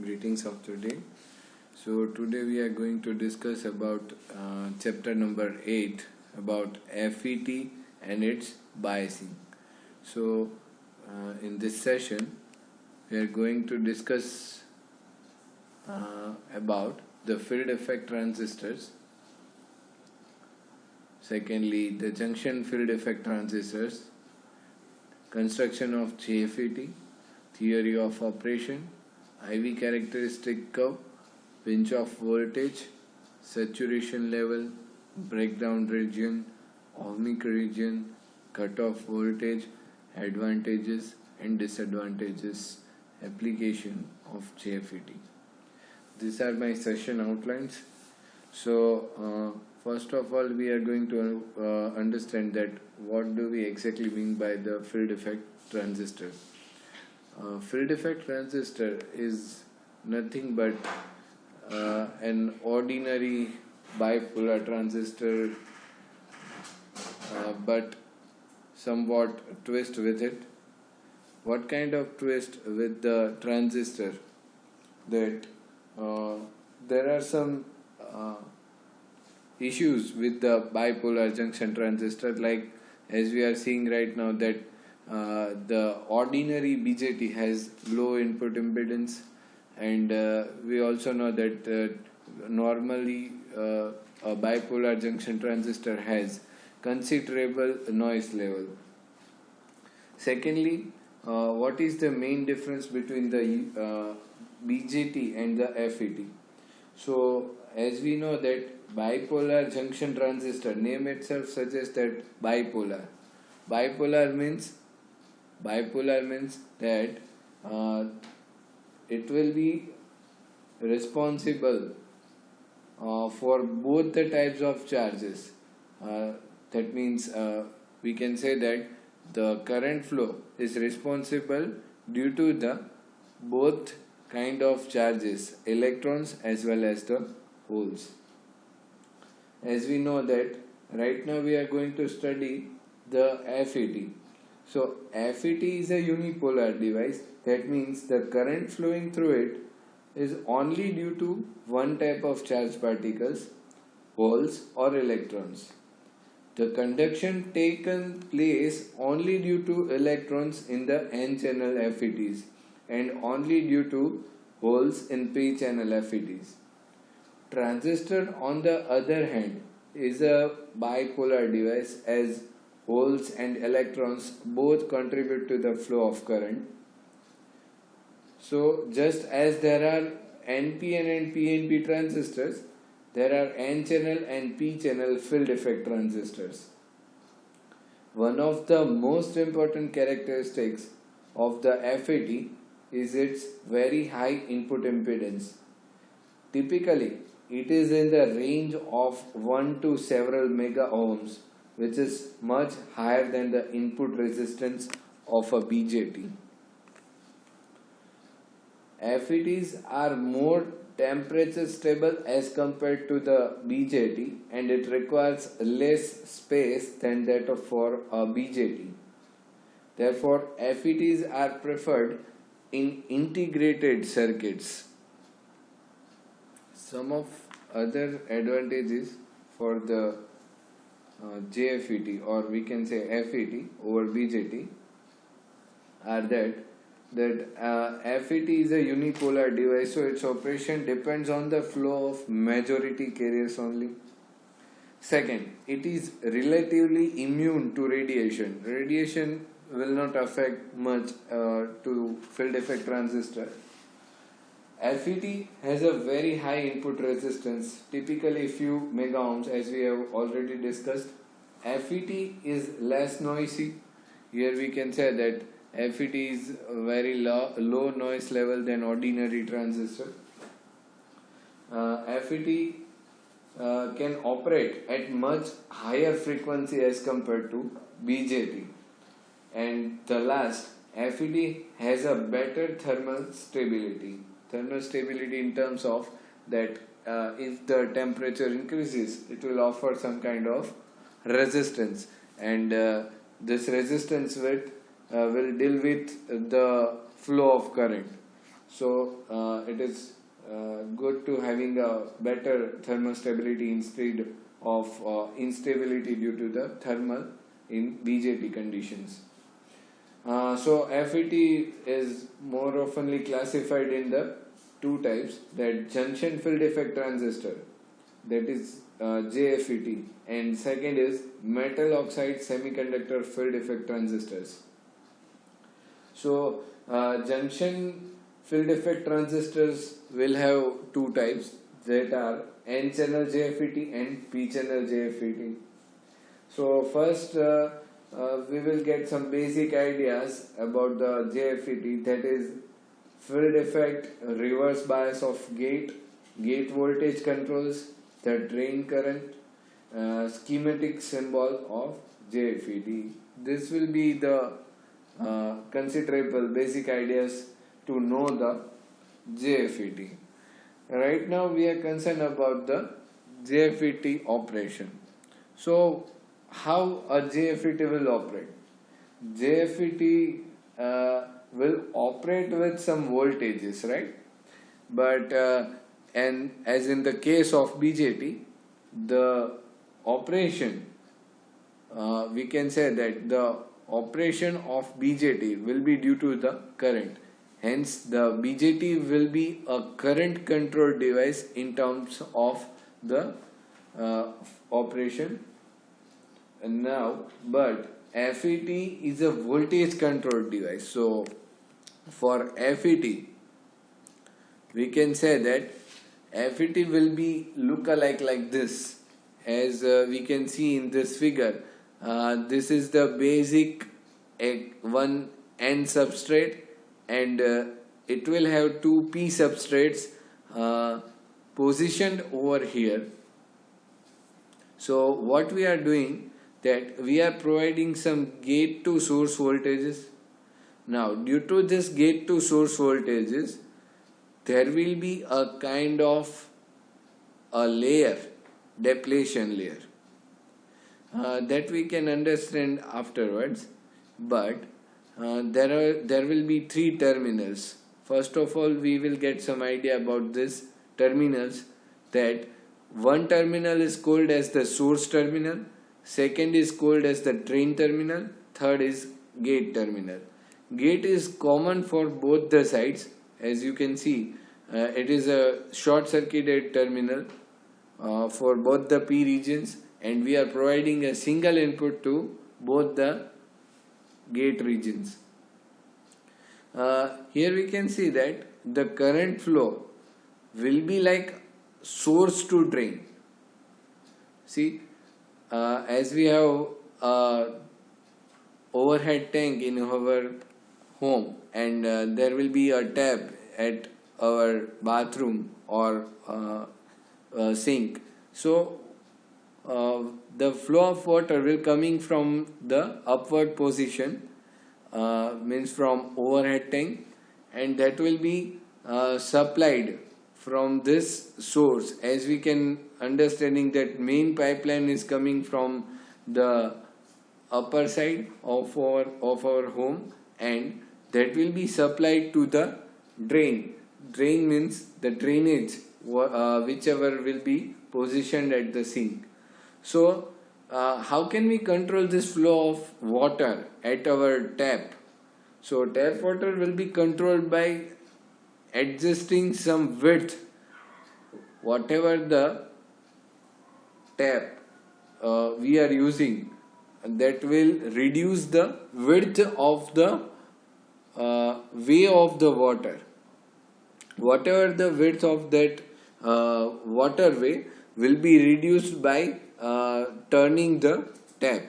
Greetings of today. So today we are going to discuss about chapter number 8 about FET and its biasing. So in this session we are going to discuss about the field effect transistors. Secondly, the junction field effect transistors, construction of FET, theory of operation, IV characteristic curve, pinch off voltage, saturation level, breakdown region, ohmic region, cutoff voltage, advantages and disadvantages, application of FET. These are my session outlines. So first of all, we are going to understand that what do we exactly mean by the field effect transistor. Field effect transistor is nothing but an ordinary bipolar transistor, but somewhat twist with it. What kind of twist with the transistor? That there are some issues with the bipolar junction transistor, like as we are seeing right now that the ordinary BJT has low input impedance, and we also know that normally a bipolar junction transistor has considerable noise level. Secondly, what is the main difference between the BJT and the FET? So as we know that bipolar junction transistor, name itself suggests that bipolar. Bipolar means that it will be responsible for both the types of charges. That means we can say that the current flow is responsible due to the both kind of charges, electrons as well as the holes. As we know that right now we are going to study the FET. So FET is a unipolar device. That means the current flowing through it is only due to one type of charged particles, holes or electrons. The conduction taken place only due to electrons in the N-channel FETs and only due to holes in P-channel FETs. Transistor, on the other hand, is a bipolar device, as holes and electrons both contribute to the flow of current. So just as there are NPN and PNP transistors, there are N-channel and P-channel field effect transistors. One of the most important characteristics of the FET is its very high input impedance. Typically, it is in the range of 1 to several mega ohms, which is much higher than the input resistance of a BJT. FETs are more temperature stable as compared to the BJT, and it requires less space than that for a BJT. Therefore, FETs are preferred in integrated circuits. Some of other advantages for the JFET, or we can say FET over BJT, are that FET is a unipolar device, so its operation depends on the flow of majority carriers only. Second, it is relatively immune to radiation. Radiation will not affect much to field effect transistor. FET has a very high input resistance, typically few mega ohms, as we have already discussed. FET is less noisy. Here we can say that FET is very low noise level than ordinary transistor. FET can operate at much higher frequency as compared to BJT. And the last, FET has a better thermal stability. Thermal stability in terms of that if the temperature increases, it will offer some kind of resistance, and this resistance will deal with the flow of current. So it is good to having a better thermal stability instead of instability due to the thermal in BJT conditions. So FET is more oftenly classified in the two types, that junction field effect transistor, that is JFET, and second is metal oxide semiconductor field effect transistors. So junction field effect transistors will have two types, that are N channel JFET and P channel JFET. So first we will get some basic ideas about the JFET, that is field effect, reverse bias of gate voltage controls, the drain current, schematic symbol of JFET. This will be the considerable basic ideas to know the JFET. Right now we are concerned about the JFET operation. So how a JFET will operate? JFET will operate with some voltages, right? But and as in the case of BJT, the operation, we can say that the operation of BJT will be due to the current. Hence, the BJT will be a current control device in terms of the operation. And now, but FET is a voltage controlled device. So, for FET, we can say that FET will be look alike like this, as we can see in this figure. This is the basic one N substrate, and it will have two P substrates positioned over here. So what we are doing, that we are providing some gate to source voltages. Now due to this gate to source voltages, there will be a kind of a layer, depletion layer, that we can understand afterwards. But there will be three terminals. First of all, we will get some idea about this terminals, that one terminal is called as the source terminal, second is called as the drain terminal, third is gate terminal. Gate is common for both the sides. As you can see, it is a short circuited terminal for both the P regions, and we are providing a single input to both the gate regions. Here we can see that the current flow will be like source to drain. See, as we have overhead tank in our home, and there will be a tap at our bathroom or sink. So the flow of water will coming from the upward position, means from overhead tank, and that will be supplied from this source. As we can understanding that main pipeline is coming from the upper side of our home, and that will be supplied to the drain. Drain means the drainage, whichever will be positioned at the sink. So how can we control this flow of water at our tap? So tap water will be controlled by adjusting some width. Whatever the tap we are using, that will reduce the width of the way of the water. Whatever the width of that waterway will be reduced by turning the tap.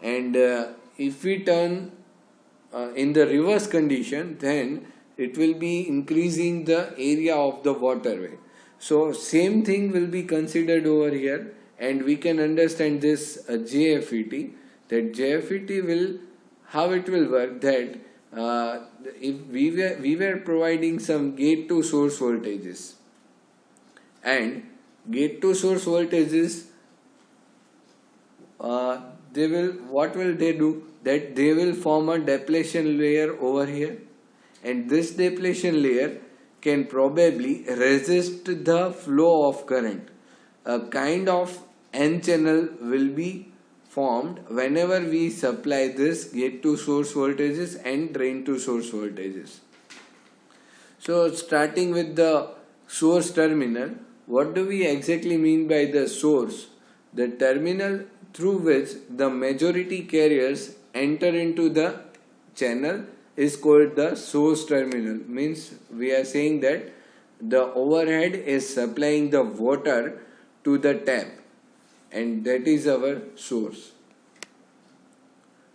And if we turn in the reverse condition, then it will be increasing the area of the waterway. So same thing will be considered over here, and we can understand this JFET, that JFET will, how it will work, that if we were providing some gate to source voltages, and gate to source voltages, they will, what will they do, that they will form a depletion layer over here, and this depletion layer can probably resist the flow of current. A kind of N channel will be formed whenever we supply this gate to source voltages and drain to source voltages. So starting with the source terminal, what do we exactly mean by the source? The terminal through which the majority carriers enter into the channel is called the source terminal. Means we are saying that the overhead is supplying the water to the tap, and that is our source.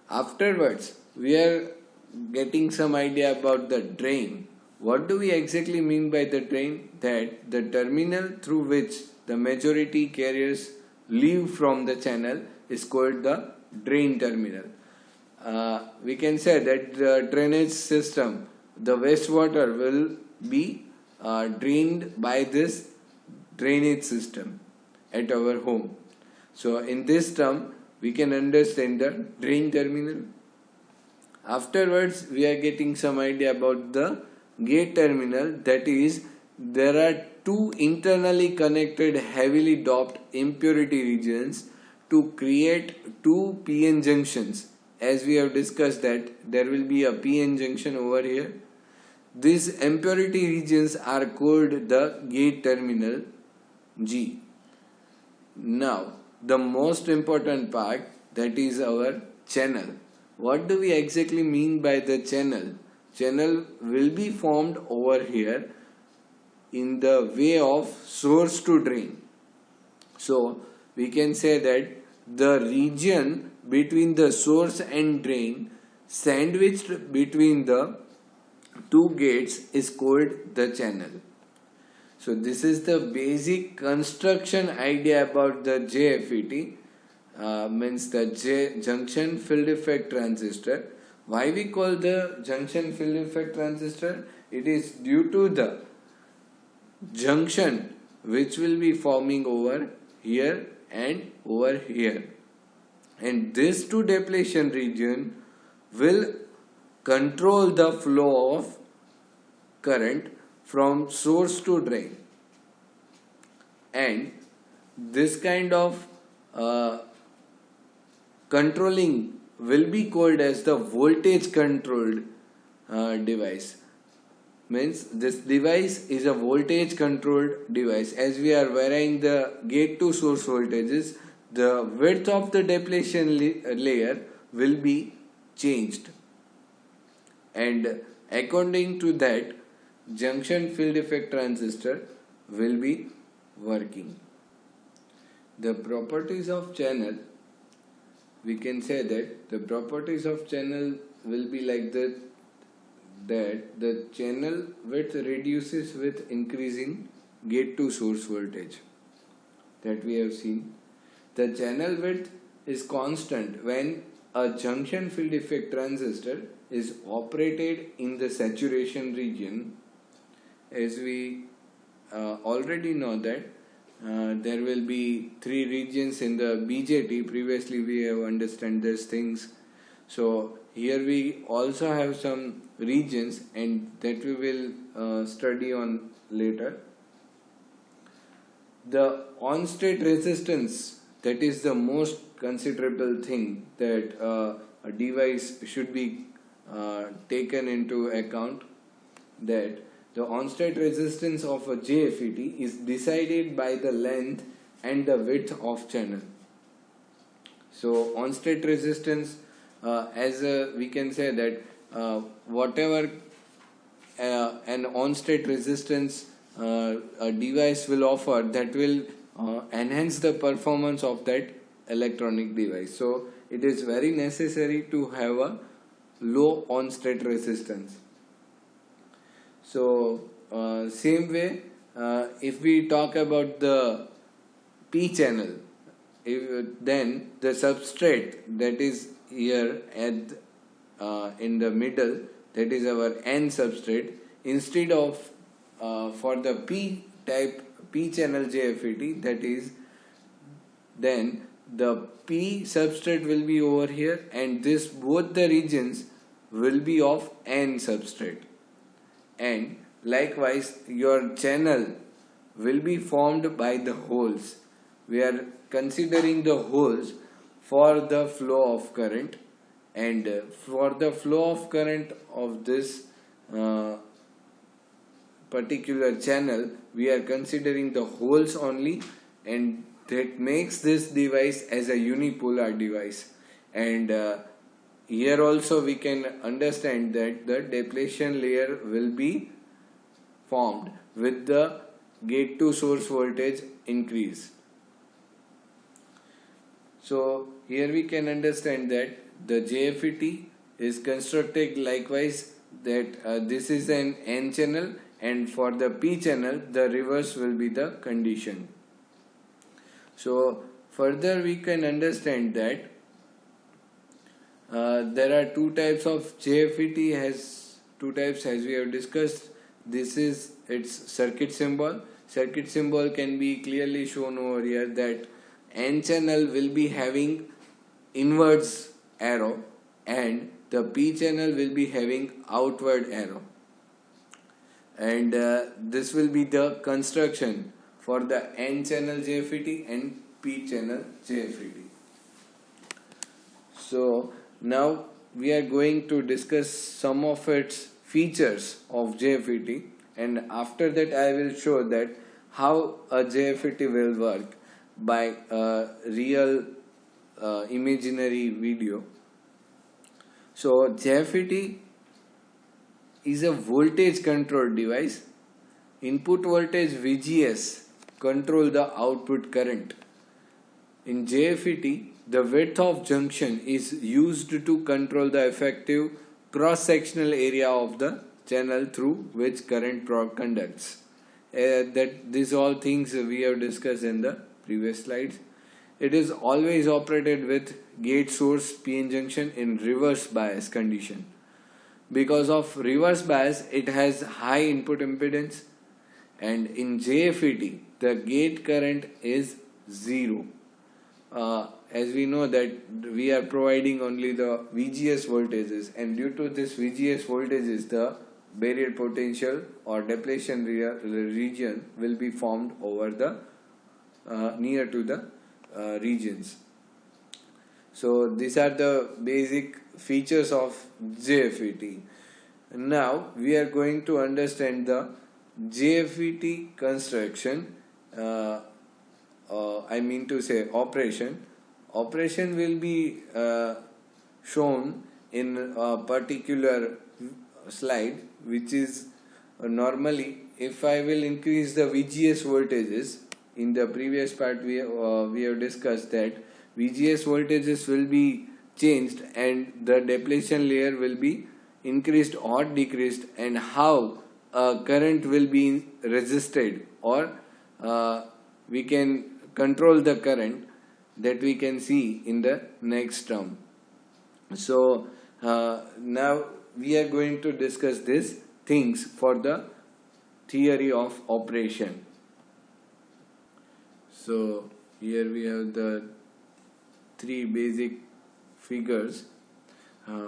Afterwards, we are getting some idea about the drain. What do we exactly mean by the drain? That the terminal through which the majority carriers leave from the channel is called the drain terminal. We can say that the drainage system, the wastewater will be drained by this drainage system at our home. So in this term, we can understand the drain terminal. Afterwards, we are getting some idea about the gate terminal, that is, there are two internally connected heavily doped impurity regions to create two PN junctions. As we have discussed that there will be a PN junction over here. These impurity regions are called the gate terminal G. Now the most important part, that is our channel. What do we exactly mean by the channel? Channel will be formed over here in the way of source to drain. So we can say that the region between the source and drain, sandwiched between the two gates, is called the channel. So this is the basic construction idea about the JFET, means the junction field effect transistor. Why we call the junction field effect transistor? It is due to the junction which will be forming over here and over here, and this two depletion region will control the flow of current from source to drain, and this kind of controlling will be called as the voltage controlled device. Means this device is a voltage controlled device. As we are varying the gate to source voltages, the width of the depletion layer will be changed, and according to that, junction field effect transistor will be working. The properties of channel, we can say that the properties of channel will be like that the channel width reduces with increasing gate to source voltage, that we have seen. The channel width is constant when a junction field effect transistor is operated in the saturation region. As we already know that there will be three regions in the BJT. Previously we have understood these things. So here we also have some regions, and that we will study on later. The on-state resistance, that is the most considerable thing that a device should be taken into account, that the on-state resistance of a JFET is decided by the length and the width of channel. So on-state resistance, we can say that whatever an on-state resistance a device will offer, that will enhance the performance of that electronic device. So it is very necessary to have a low on-state resistance. So same way, if we talk about the P channel, then the substrate that is here in the middle, that is our N substrate, instead of for the P type P channel JFET, that is, then the P substrate will be over here, and both the regions will be of N substrate, and likewise your channel will be formed by the holes. We are considering the holes for the flow of current, and for the flow of current of this particular channel we are considering the holes only, and that makes this device as a unipolar device. And here also we can understand that the depletion layer will be formed with the gate to source voltage increase. So here we can understand that the JFET is constructed likewise, that this is an N channel, and for the P channel the reverse will be the condition. So further we can understand that there are two types of JFET, has two types as we have discussed. This is its circuit symbol. Circuit symbol can be clearly shown over here, that N channel will be having inwards arrow and the P channel will be having outward arrow, and this will be the construction for the N channel JFET and P channel JFET. So now we are going to discuss some of its features of JFET, and after that I will show that how a JFET will work by a real imaginary video. So JFET is a voltage controlled device. Input voltage VGS control the output current. In JFET, the width of junction is used to control the effective cross-sectional area of the channel through which current conducts. These all things we have discussed in the previous slides. It is always operated with gate source PN junction in reverse bias condition. Because of reverse bias, it has high input impedance, and in JFET the gate current is 0. As we know that we are providing only the VGS voltages, and due to this VGS voltages the barrier potential or depletion region will be formed over the near to the regions. So these are the basic features of JFET. Now we are going to understand the JFET construction, I mean to say operation. Operation will be shown in a particular slide, which is normally if I will increase the VGS voltages. In the previous part we have discussed that VGS voltages will be changed and the depletion layer will be increased or decreased, and how current will be resisted, or we can control the current, that we can see in the next term. So now we are going to discuss these things for the theory of operation. So here we have the three basic figures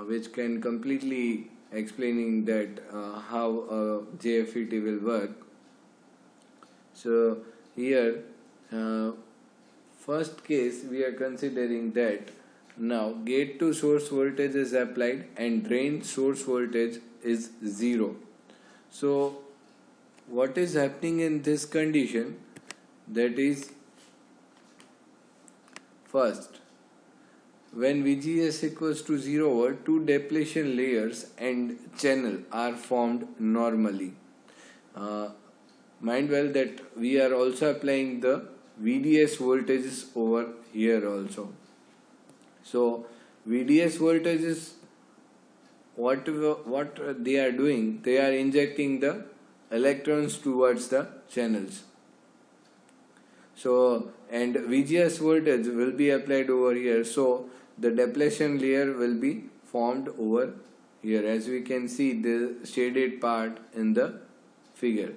which can completely explaining that how a JFET will work. So here first case we are considering that now gate to source voltage is applied and drain source voltage is 0. So what is happening in this condition, that is, first, when VGS equals to 0 volt, two depletion layers and channel are formed normally. Mind well that we are also applying the VDS voltages over here also. So VDS voltages, what they are doing, they are injecting the electrons towards the channels. So, and VGS voltage will be applied over here, so the depletion layer will be formed over here, as we can see the shaded part in the figure.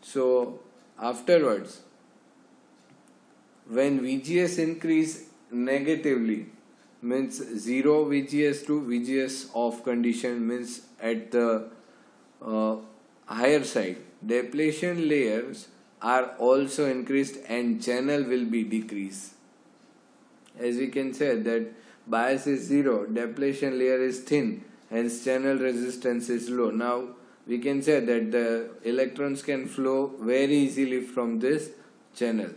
So afterwards, when VGS increase negatively, means 0 VGS to VGS off condition, means at the higher side, depletion layers are also increased and channel will be decreased. As we can say that bias is 0, depletion layer is thin, hence channel resistance is low. Now we can say that the electrons can flow very easily from this channel.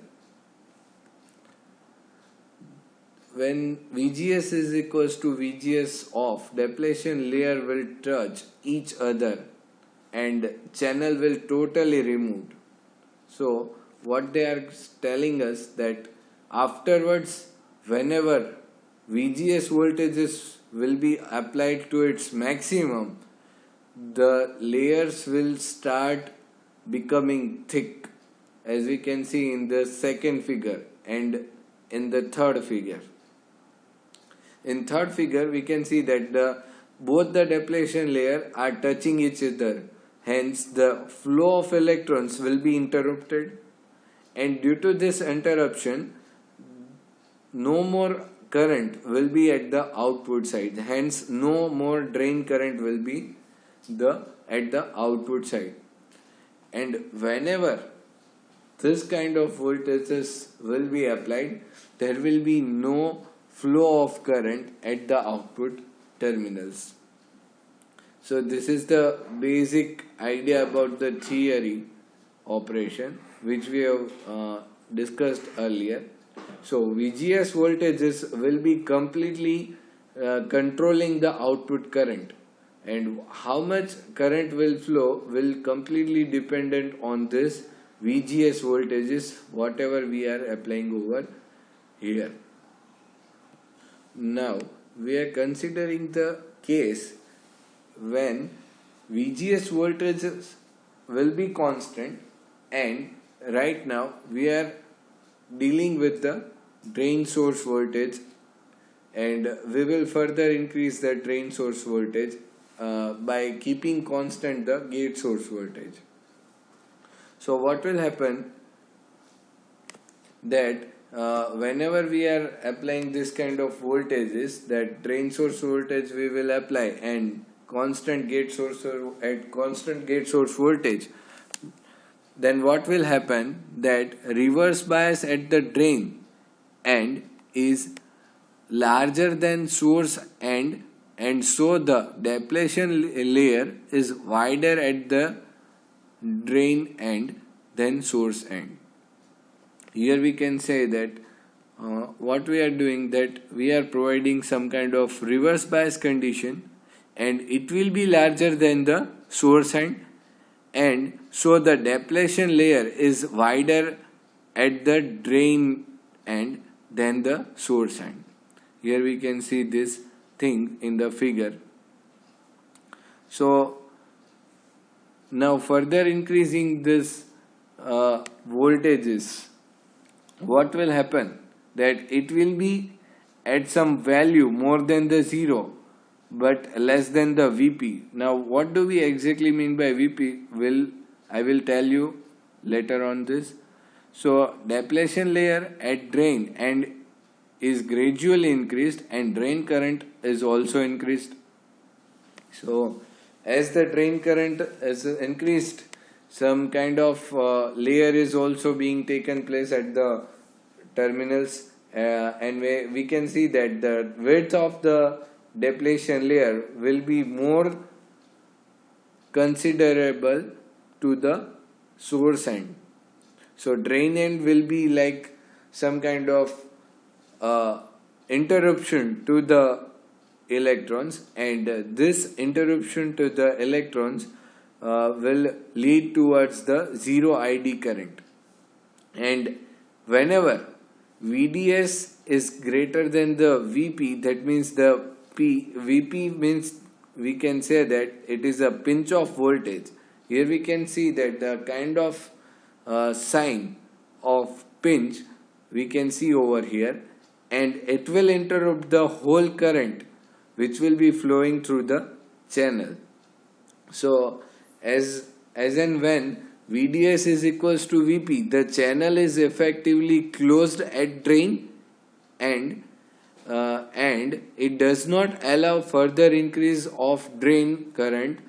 When VGS is equals to VGS off, depletion layer will touch each other and channel will totally removed. So what they are telling us that afterwards, whenever VGS voltages will be applied to its maximum, the layers will start becoming thick, as we can see in the second figure and in the third figure. In third figure, we can see that both the depletion layer are touching each other. Hence, the flow of electrons will be interrupted, and due to this interruption, no more current will be at the output side. Hence, no more drain current will be at the output side. And whenever this kind of voltages will be applied, there will be no flow of current at the output terminals. So this is the basic idea about the theory operation which we have discussed earlier. So VGS voltages will be completely controlling the output current, and how much current will flow will completely dependent on this VGS voltages whatever we are applying over here. Now we are considering the case when VGS voltages will be constant, and right now we are dealing with the drain source voltage, and we will further increase the drain source voltage by keeping constant the gate source voltage. So what will happen that whenever we are applying this kind of voltages, that drain source voltage we will apply and constant gate source at constant gate source voltage, then what will happen that reverse bias at the drain end is larger than source end, and so the depletion layer is wider at the drain end than source end. Here we can say that what we are doing, that we are providing some kind of reverse bias condition, and it will be larger than the source end, and so the depletion layer is wider at the drain end than the source end. Here we can see this thing in the figure. So now further increasing this voltages, what will happen that it will be at some value more than the 0 but less than the VP. Now what do we exactly mean by VP? I will tell you later on this. So depletion layer at drain and is gradually increased, and drain current is also increased. So as the drain current is increased, some kind of layer is also being taken place at the terminals, and we can see that the width of the depletion layer will be more considerable to the source end. So drain end will be like some kind of interruption to the electrons, and this interruption to the electrons will lead towards the zero ID current. And whenever VDS is greater than the VP, that means the VP means we can say that it is a pinch off voltage. Here we can see that the kind of sign of pinch we can see over here, and it will interrupt the whole current which will be flowing through the channel. So as and when VDS is equals to VP, the channel is effectively closed at drain, and it does not allow further increase of drain current.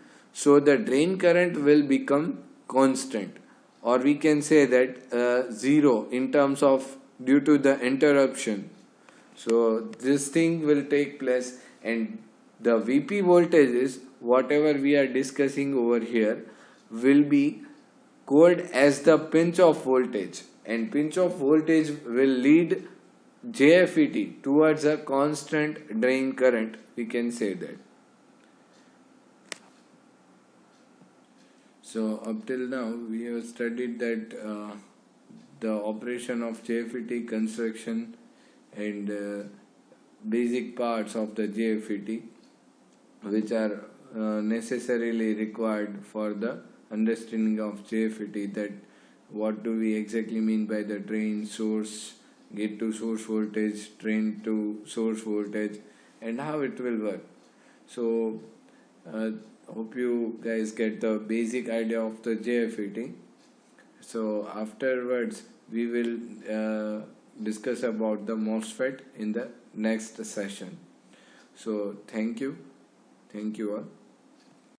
so the drain current will become constant, or we can say that zero in terms of due to the interruption. So this thing will take place, and the VP voltages whatever we are discussing over here will be called as the pinch off voltage, and pinch off voltage will lead JFET towards a constant drain current, we can say that. So up till now we have studied that the operation of JFET, construction, and basic parts of the JFET which are necessarily required for the understanding of JFET, that what do we exactly mean by the drain, source, gate to source voltage, drain to source voltage, and how it will work. So hope you guys get the basic idea of the JFET. So afterwards we will discuss about the MOSFET in the next session. So thank you all.